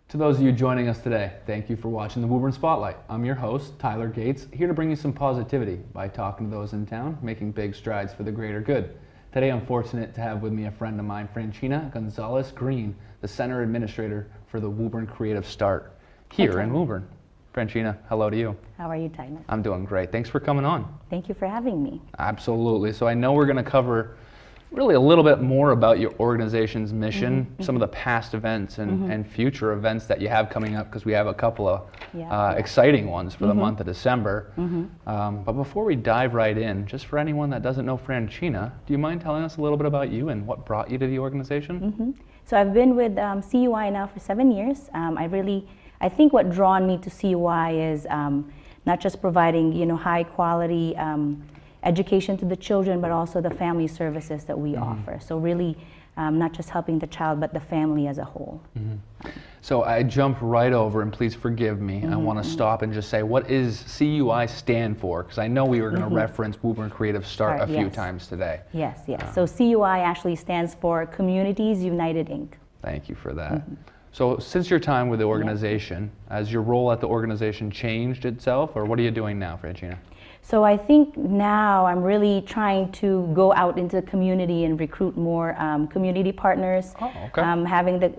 To those of you joining us today, thank you for watching the Woburn Spotlight. I'm your host, Tyler Gates, here to bring you some positivity by talking to those in town, making big strides for the greater good. Today I'm fortunate to have with me a friend of mine, Francina Gonzalez-Green, the Center Administrator for the Woburn Creative Start here in Woburn. Francina, hello to you. How are you, Tyler? I'm doing great. Thanks for coming on. Thank you for having me. Absolutely. So I know we're going to cover really a little bit more about your organization's mission, some of the past events and future events that you have coming up, because we have a couple of exciting ones for the month of December. But before we dive right in, just for anyone that doesn't know Francina, do you mind telling us a little bit about you and what brought you to the organization? So I've been with Cu AIA now for 7 years. I think what drawn me to Cu AIA is not just providing, high quality education to the children, but also the family services that we offer. So really not just helping the child, but the family as a whole. So I jump right over, and please forgive me, I want to stop and just say, what does Cu AIA stand for? Because I know we were going to reference Woburn Creative Start a few times today. Yes. So Cu AIA actually stands for Communities United, Inc. Thank you for that. So since your time with the organization, has your role at the organization changed itself, or what are you doing now, Francina? So I think now I'm really trying to go out into the community and recruit more community partners. Having the,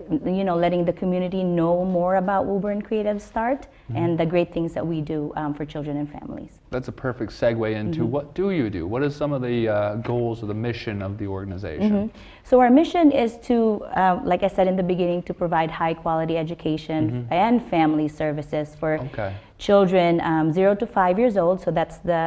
letting the community know more about Woburn Creative Start and the great things that we do for children and families. That's a perfect segue into what do you do? What is some of the goals or the mission of the organization? So our mission is to, like I said in the beginning, to provide high quality education and family services for children 0 to 5 years old. So that's the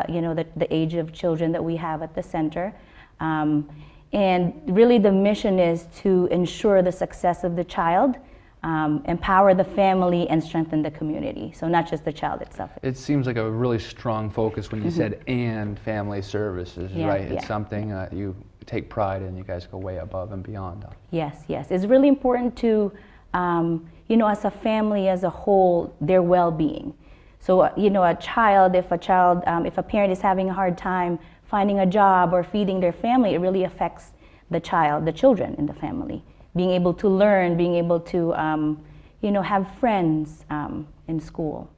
age of children that we have at the center. And really the mission is to ensure the success of the child, empower the family, and strengthen the community. So not just the child itself. It seems like a really strong focus when you said "and family services," right? It's something that you take pride in. You guys go way above and beyond. Yes. It's really important to, as a family as a whole, their well-being. So, if a parent is having a hard time finding a job or feeding their family, it really affects the children in the family. Being able to learn, being able to, have friends in school.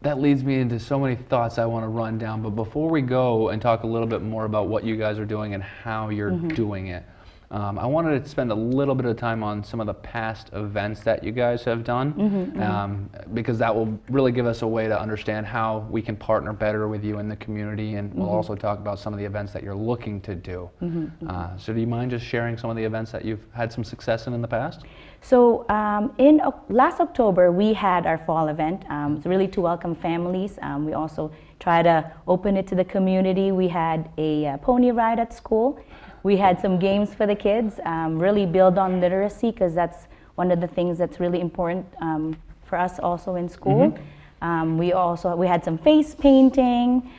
That leads me into so many thoughts I want to run down, but before we go and talk a little bit more about what you guys are doing and how you're doing it, I wanted to spend a little bit of time on some of the past events that you guys have done, because that will really give us a way to understand how we can partner better with you in the community, and we'll also talk about some of the events that you're looking to do. So do you mind just sharing some of the events that you've had some success in the past? So in last October, we had our fall event. It's really to welcome families. We also try to open it to the community. We had a pony ride at school. We had some games for the kids, really build on literacy, because that's one of the things that's really important for us also in school. We had some face painting,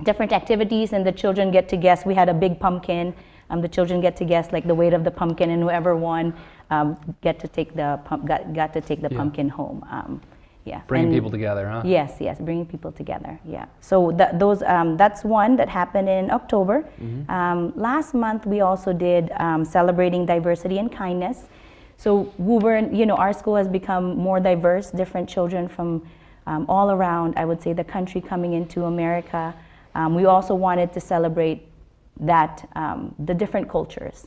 different activities, and the children get to guess. We had a big pumpkin. The children get to guess like the weight of the pumpkin, and whoever won got to take the pumpkin home. Bringing people together, huh? Yes, bringing people together. So that's one that happened in October. Last month we also did celebrating diversity and kindness. So Woburn, our school has become more diverse. Different children from all around, I would say, the country coming into America. We also wanted to celebrate that the different cultures.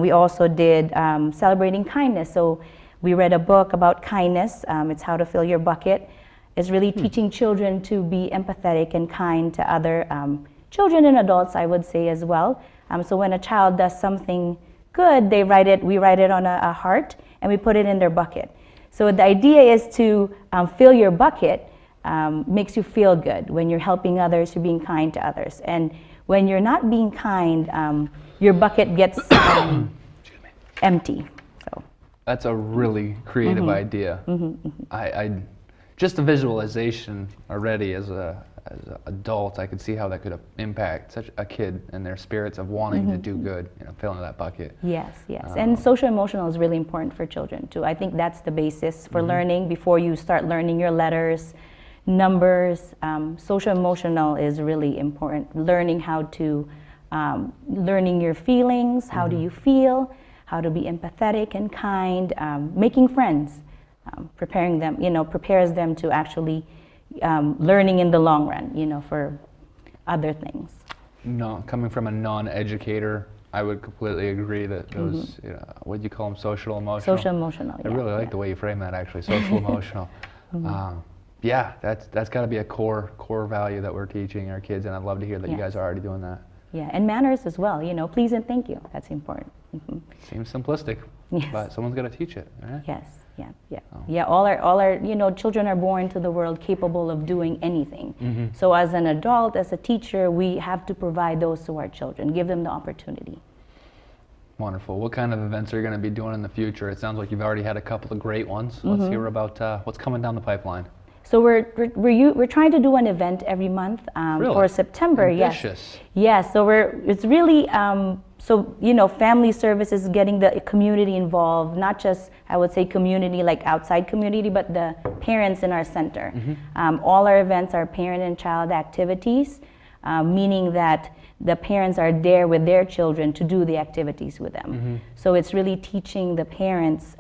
We also did celebrating kindness. So we read a book about kindness. It's How to Fill Your Bucket. It's really teaching children to be empathetic and kind to other children and adults, I would say, as well. So when a child does something good, we write it on a heart, and we put it in their bucket. So the idea is to fill your bucket, makes you feel good. When you're helping others, you're being kind to others. And when you're not being kind, your bucket gets empty. That's a really creative idea. I just the visualization already as an adult, I could see how that could impact such a kid and their spirits of wanting to do good, filling that bucket. Yes. And social emotional is really important for children too. I think that's the basis for learning. Before you start learning your letters, numbers, social emotional is really important. Learning how to, learning your feelings, how do you feel? how to be empathetic and kind, making friends, preparing them, prepares them to actually learning in the long run, for other things. No, coming from a non-educator, I would completely agree that those, what do you call them, social emotional? Social emotional, I really like the way you frame that, actually, social emotional. Yeah, that's got to be a core value that we're teaching our kids, and I'd love to hear that you guys are already doing that. Yeah, and manners as well, please and thank you, that's important. Seems simplistic, but someone's got to teach it, right? Yes, yeah. Yeah, all our children are born to the world capable of doing anything. So as an adult, as a teacher, we have to provide those to our children, give them the opportunity. Wonderful. What kind of events are you going to be doing in the future? It sounds like you've already had a couple of great ones. Let's hear about what's coming down the pipeline. So we're trying to do an event every month for September. Ambitious. Yes. So it's really family services, getting the community involved, not just I would say community like outside community, but the parents in our center. All our events are parent and child activities, meaning that the parents are there with their children to do the activities with them. So it's really teaching the parents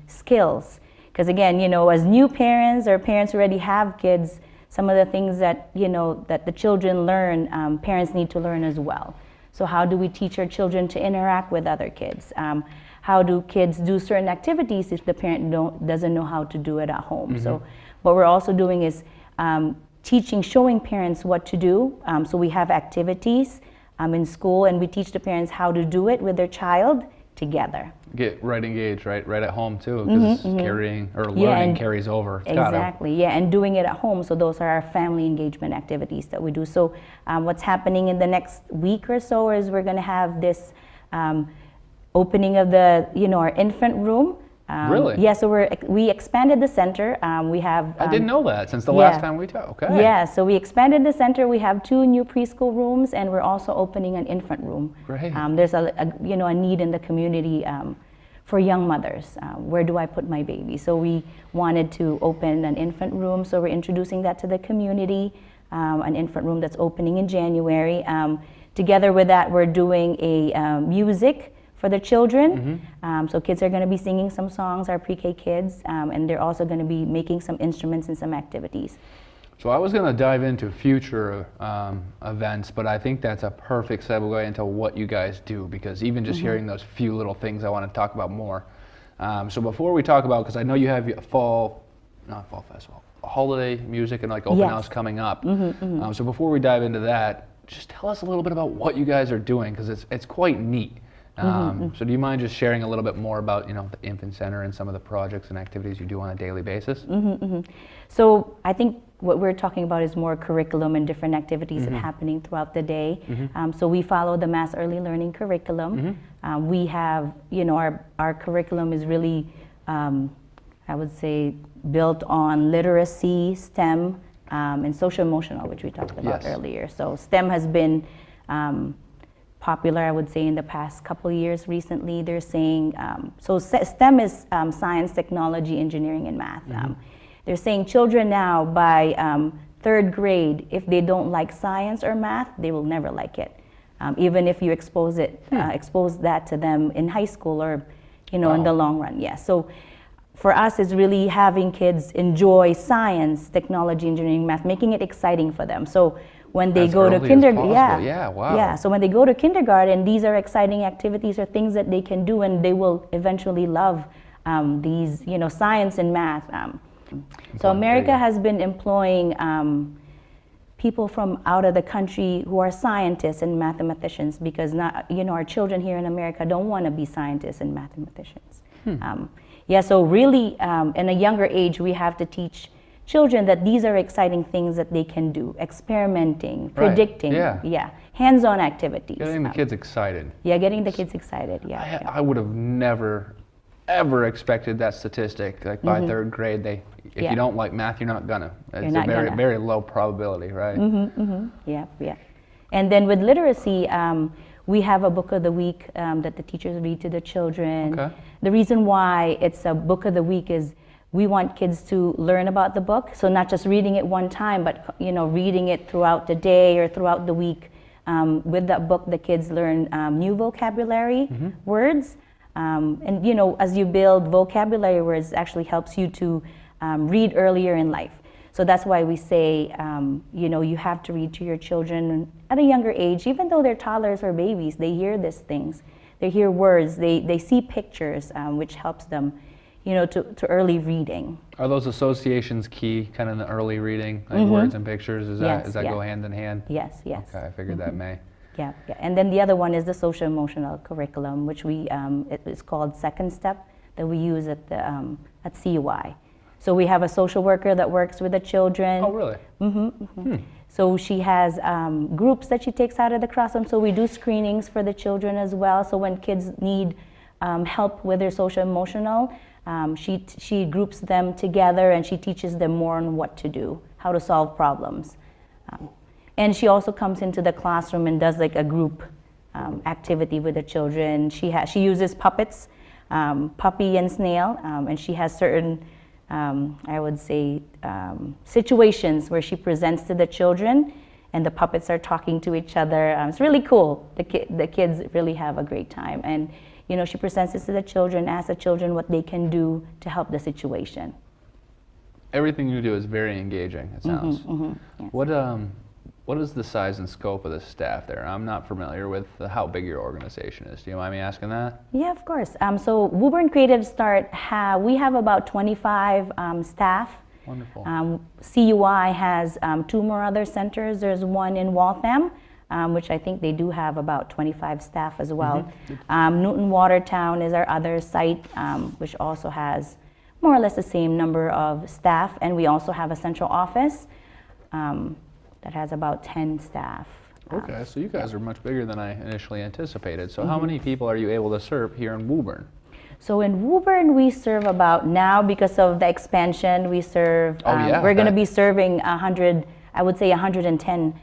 skills. Because again, as new parents or parents who already have kids, some of the things that, that the children learn, parents need to learn as well. So how do we teach our children to interact with other kids? How do kids do certain activities if the parent doesn't know how to do it at home? So what we're also doing is showing parents what to do. So we have activities in school, and we teach the parents how to do it with their child together. Get right engaged, right at home too, because carrying or learning carries over. Exactly, and doing it at home. So those are our family engagement activities that we do. So what's happening in the next week or so is we're going to have this opening of the our infant room. Really? Yeah, so we expanded the center. We have. I didn't know that since the last time we talked. Okay. Yeah, so we expanded the center. We have 2 new preschool rooms, and we're also opening an infant room. Great. There's a need in the community for young mothers. Where do I put my baby? So we wanted to open an infant room. So we're introducing that to the community. An infant room that's opening in January. Together with that, we're doing a music for the children. So kids are going to be singing some songs, our pre-K kids, and they're also going to be making some instruments and some activities. So I was going to dive into future events, but I think that's a perfect segue into what you guys do, because even just hearing those few little things, I want to talk about more. So before we talk about, because I know you have a holiday music and like open house coming up. So before we dive into that, just tell us a little bit about what you guys are doing, because it's quite neat. So do you mind just sharing a little bit more about the infant center and some of the projects and activities you do on a daily basis? So I think what we're talking about is more curriculum and different activities that are happening throughout the day. So we follow the Mass Early Learning curriculum. We have our curriculum is really I would say built on literacy, STEM, and social emotional, which we talked about earlier. So STEM has been popular, I would say, in the past couple of years. Recently, they're saying, so STEM is science, technology, engineering, and math. They're saying children now by 3rd grade, if they don't like science or math, they will never like it. Even if you expose that to them in high school or, in the long run. Yeah. So for us, it's really having kids enjoy science, technology, engineering, math, making it exciting for them. So when they go to kindergarten, so when they go to kindergarten, these are exciting activities or things that they can do, and they will eventually love these, science and math. So America has been employing people from out of the country who are scientists and mathematicians, because our children here in America don't want to be scientists and mathematicians. So really, in a younger age, we have to teach children that these are exciting things that they can do, experimenting, predicting, hands-on activities. Getting the kids excited. Getting the kids excited, I would have never, ever expected that statistic. Like by 3rd grade, if you don't like math, you're not gonna. It's a very low probability, right? And then with literacy, we have a book of the week that the teachers read to the children. The reason why it's a book of the week is we want kids to learn about the book. So not just reading it one time, but reading it throughout the day or throughout the week. With that book, the kids learn new vocabulary, words, And you know, as you build vocabulary words, it actually helps you to read earlier in life. So that's why we say, you know, you have to read to your children at a younger age, even though they're toddlers or babies, they hear these things. They hear words, they see pictures, which helps them, you know, to early reading. Are those associations key, kind of in the early reading, like words and pictures? Does that yeah. go hand in hand? Yes, yes. Okay, I figured that may. Yeah, yeah, and then the other one is the social emotional curriculum, which we it's called Second Step, that we use at the at CUI. So we have a social worker that works with the children. Oh, really? So she has groups that she takes out of the classroom. So we do screenings for the children as well. So when kids need help with their social emotional, she groups them together and she teaches them more on what to do, how to solve problems. And she also comes into the classroom and does like a group activity with the children. She uses puppets, puppy and snail, and she has certain, I would say, situations where she presents to the children and the puppets are talking to each other. It's really cool. The kids really have a great time. And you know, she presents this to the children, asks the children what they can do to help the situation. Everything you do is very engaging, it sounds. Yes. What is the size and scope of the staff there? I'm not familiar with how big your organization is. Do you mind me asking that? Yeah, of course. So Woburn Creative Start, we have about 25 staff. Wonderful. CUI has 2 more other centers. There's one in Waltham, which I think they do have about 25 staff as well. Newton Watertown is our other site, which also has more or less the same number of staff. And we also have a central office that has about 10 staff. Okay, so you guys are much bigger than I initially anticipated. So how many people are you able to serve here in Woburn? So in Woburn, we serve about, now because of the expansion, we serve, we're going to be serving 100, I would say 110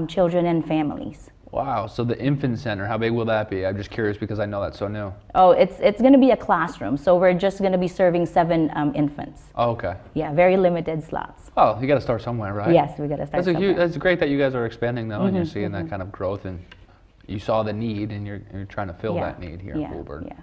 children and families. Wow, so the infant center, how big will that be? I'm just curious because I know that's so new. Oh, it's going to be a classroom, so we're just going to be serving 7 infants. Oh, okay. Yeah, very limited slots. Oh, you got to start somewhere, right? Yes, we got to start somewhere. That's great that you guys are expanding though, and you're seeing that kind of growth, and you saw the need, and you're trying to fill that need here in Woburn. Yeah.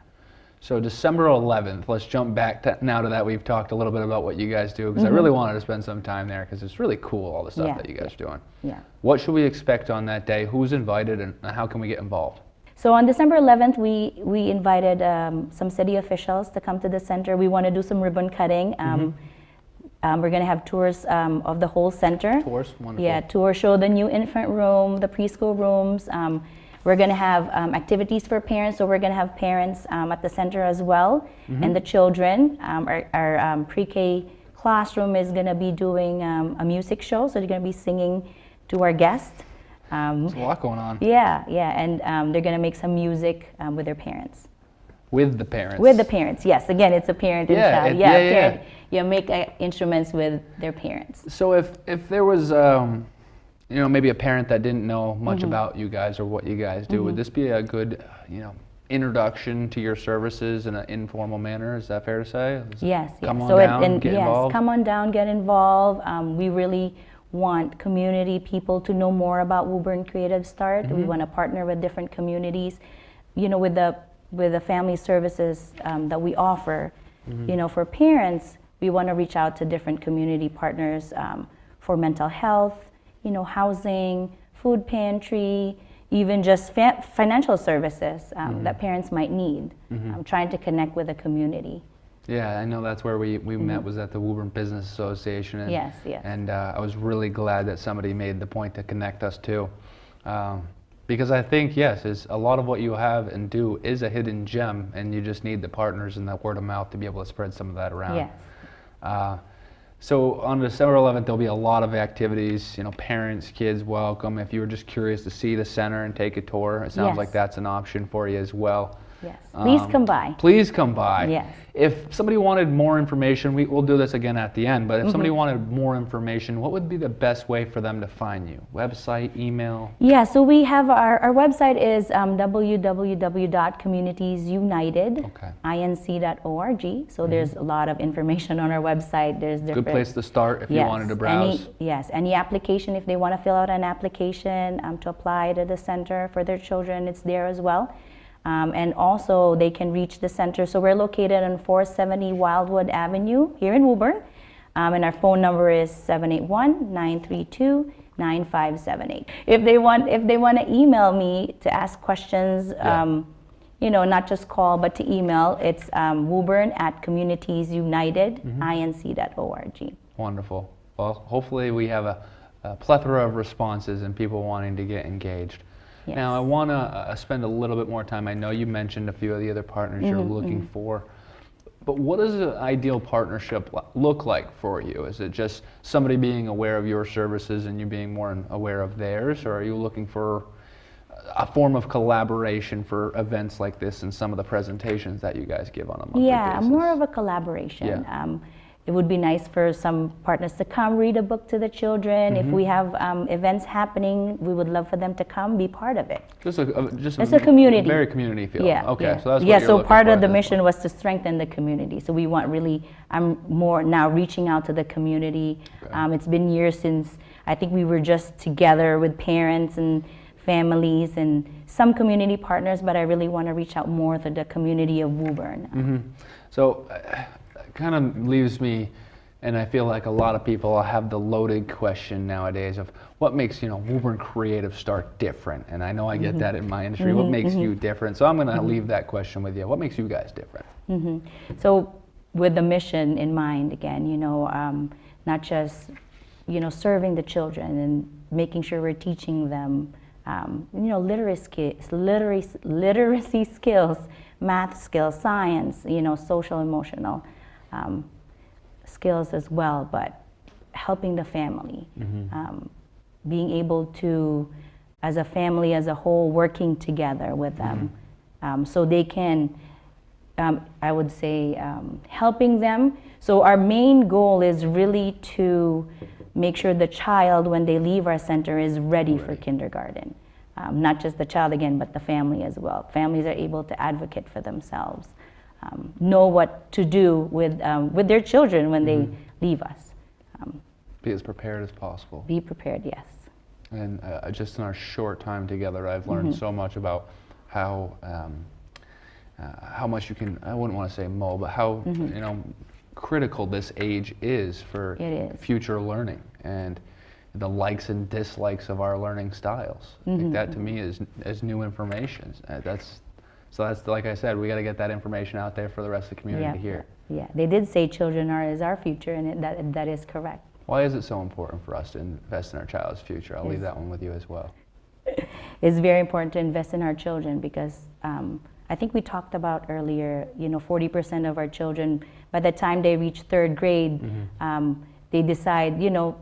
So December 11th, let's jump back now to that. We've talked a little bit about what you guys do, because I really wanted to spend some time there, because it's really cool, all the stuff that you guys are doing. Yeah. What should we expect on that day? Who's invited, and how can we get involved? So on December 11th, we invited some city officials to come to the center. We want to do some ribbon cutting. We're going to have tours of the whole center. Tours? Wonderful. Yeah, tour, show the new infant room, the preschool rooms. We're going to have activities for parents, so we're going to have parents at the center as well, and the children. Our pre-K classroom is going to be doing a music show, so they're going to be singing to our guests. There's a lot going on. Yeah, and they're going to make some music with their parents. With the parents? With the parents, yes. Again, it's a parent and child. Yeah. You make instruments with their parents. So if there was maybe a parent that didn't know much about you guys or what you guys do, would this be a good introduction to your services in an informal manner? Is that fair to say? Yes. Come on down, get involved? Come on down, get involved. We really want community people to know more about Woburn Creative Start. We want to partner with different communities, with the family services that we offer. For parents, we want to reach out to different community partners for mental health, housing, food pantry, even just financial services that parents might need. Trying to connect with the community. Yeah, I know that's where we met, was at the Woburn Business Association. And, yes. And I was really glad that somebody made the point to connect us too. Because I think, yes, is a lot of what you have and do is a hidden gem, and you just need the partners and that word of mouth to be able to spread some of that around. Yes. So on December 11th, there'll be a lot of activities, parents, kids, welcome. If you were just curious to see the center and take a tour, it sounds like that's an option for you as well. Yes, please come by. Please come by. Yes. If somebody wanted more information, we'll do this again at the end, but if somebody wanted more information, what would be the best way for them to find you? Website, email? Yeah, so we have our website is www.communitiesunited.inc.org. So there's a lot of information on our website. There's different... Good place to start if you wanted to browse. Any application, if they want to fill out an application to apply to the center for their children, it's there as well. And also they can reach the center. So we're located on 470 Wildwood Avenue here in Woburn. And our phone number is 781-932-9578. If they want to email me to ask questions, not just call, but to email, it's woburn@communitiesunited.inc.org. Wonderful. Well, hopefully we have a plethora of responses and people wanting to get engaged. Yes. Now, I want to spend a little bit more time. I know you mentioned a few of the other partners you're looking for, but what does an ideal partnership look like for you? Is it just somebody being aware of your services and you being more aware of theirs, or are you looking for a form of collaboration for events like this and some of the presentations that you guys give on a monthly basis? More of a collaboration. Yeah. It would be nice for some partners to come read a book to the children. If we have events happening, we would love for them to come be part of it. Just It's a community. Very community feel. Yeah. Okay, Yeah. so that's what yeah. you're So looking part for of at the this mission point. was to strengthen the community. So we want I'm more now reaching out to the community. Okay. It's been years since I think we were just together with parents and families and some community partners, but I really want to reach out more to the community of Woburn. So it kind of leaves me, and I feel like a lot of people have the loaded question nowadays of what makes Woburn Creative Start different. And I know I get that in my industry. What makes you different? So I'm going to leave that question with you. What makes you guys different? So with the mission in mind, again, not just serving the children and making sure we're teaching them literacy skills, math skills, science, social, emotional skills as well, but helping the family, being able to, as a family as a whole, working together with them, so they can, I would say, helping them. So our main goal is really to make sure the child, when they leave our center, is ready for kindergarten. Not just the child again, but the family as well. Families are able to advocate for themselves. Know what to do with their children when they leave us. Be as prepared as possible. Be prepared, yes. And just in our short time together, I've learned so much about how much you can, I wouldn't want to say mold, but how critical this age is for future learning and the likes and dislikes of our learning styles. Like that to me is new information. So that's like I said, we got to get that information out there for the rest of the community to hear. Yeah, they did say children is our future, and that is correct. Why is it so important for us to invest in our child's future? I'll leave that one with you as well. It's very important to invest in our children because I think we talked about earlier, 40% of our children, by the time they reach third grade, they decide,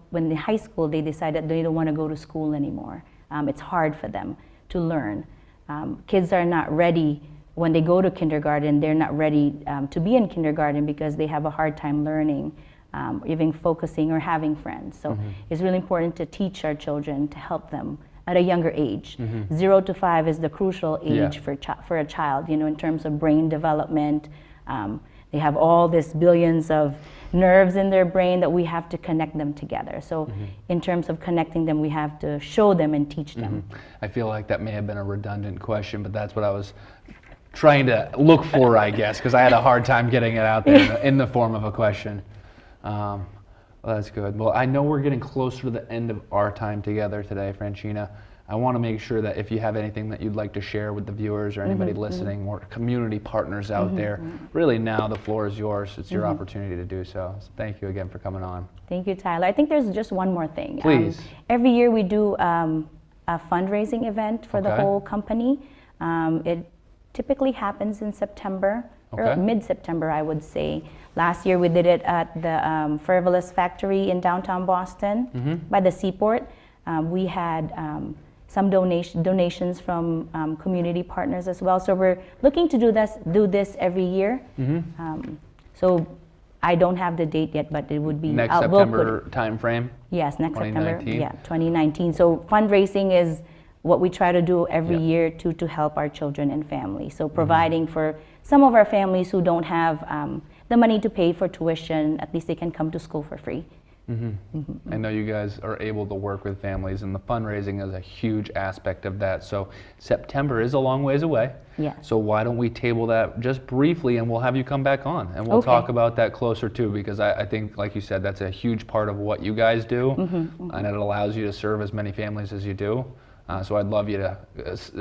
when in high school, they decide that they don't want to go to school anymore. It's hard for them to learn. Kids are not ready when they go to kindergarten. They're not ready to be in kindergarten because they have a hard time learning, even focusing or having friends. So it's really important to teach our children to help them at a younger age. 0 to 5 is the crucial age for a child, in terms of brain development. They have all this billions of nerves in their brain that we have to connect them together. So in terms of connecting them, we have to show them and teach them. I feel like that may have been a redundant question, but that's what I was trying to look for, I guess, because I had a hard time getting it out there in the form of a question. Well, that's good. Well, I know we're getting closer to the end of our time together today, Franchina. I want to make sure that if you have anything that you'd like to share with the viewers or anybody listening or community partners out there, really now the floor is yours. It's your opportunity to do so. So thank you again for coming on. Thank you, Tyler. I think there's just one more thing. Please. Every year we do a fundraising event for the whole company. It typically happens in September, or mid-September, I would say. Last year we did it at the Frivolous Factory in downtown Boston by the seaport. We had some donations from community partners as well. So we're looking to do this every year. So I don't have the date yet, but it would be next September time frame. Yes, next 2019. September. Yeah, 2019. So fundraising is what we try to do every year to help our children and families. So providing for some of our families who don't have the money to pay for tuition, at least they can come to school for free. I know you guys are able to work with families, and the fundraising is a huge aspect of that. So September is a long ways away. Yes. So why don't we table that just briefly, and we'll have you come back on, and we'll Okay. talk about that closer too, because I think, like you said, that's a huge part of what you guys do, and it allows you to serve as many families as you do. So I'd love you to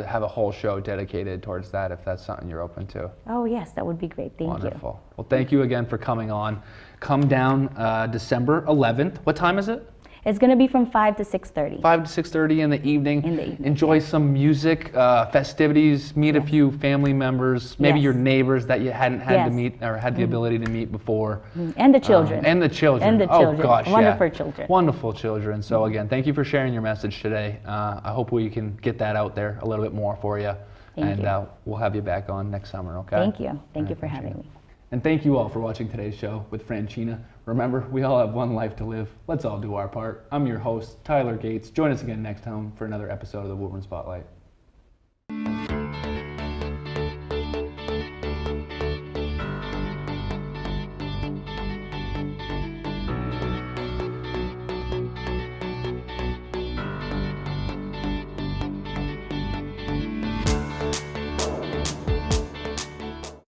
have a whole show dedicated towards that if that's something you're open to. Oh, yes, that would be great. Thank you. Wonderful. Well, thank you again for coming on. Come down December 11th. What time is it? It's going to be from 5 to 6:30. 5 to 6:30 in the evening. In the evening, Enjoy some music, festivities, meet a few family members, maybe Yes. your neighbors that you hadn't had to Yes. meet or had the ability to meet before. And the children. And the children. And the Oh children. gosh, Wonderful yeah. children. Wonderful children. So again, thank you for sharing your message today. I hope we can get that out there a little bit more for you. Thank you. We'll have you back on next summer, okay? Thank you. Thank you for having me. And thank you all for watching today's show with Franchina. Remember, we all have one life to live. Let's all do our part. I'm your host, Tyler Gates. Join us again next time for another episode of the Woburn Spotlight.